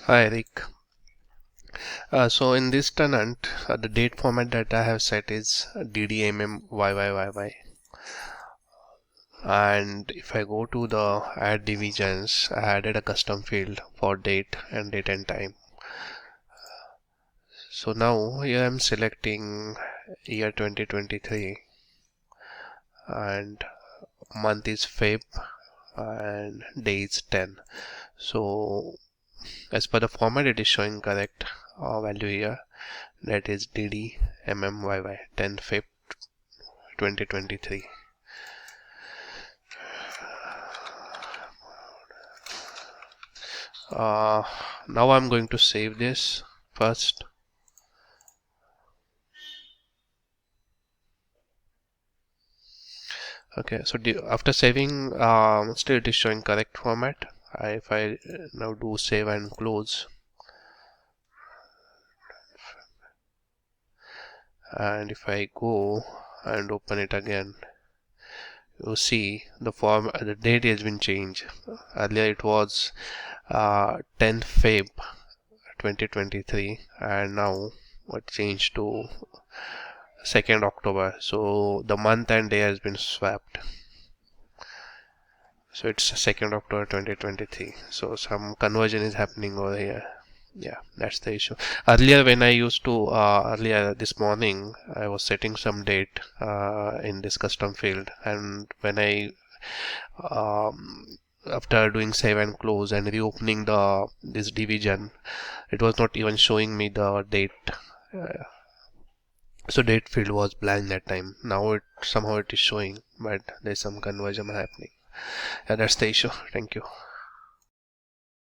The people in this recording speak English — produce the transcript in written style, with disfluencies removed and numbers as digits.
Hi Eric. So in this tenant, the date format that I have set is DDMMYYYY. And if I go to the add divisions, I added a custom field for date and time. So now here I'm selecting year 2023 and month is Feb and day is 10. So as per the format, it is showing correct value here. That is DDMMYY 10 Feb 2023. Now I'm going to save this first. Okay, so after saving, still it is showing correct format. If I now do save and close, and if I go and open it again, you see the date has been changed. Earlier it was 10 Feb 2023, and now it changed to 2nd October. So the month and day has been swapped. So it's 2nd October 2023. So some conversion is happening over here. Yeah, that's the issue. Earlier when I used to earlier this morning, I was setting some date in this custom field, and when I after doing save and close and reopening this division, it was not even showing me the date. Uh, so date field was blank that time. Now it somehow it is showing, but there's some conversion happening. Yeah, that's the issue. Thank you.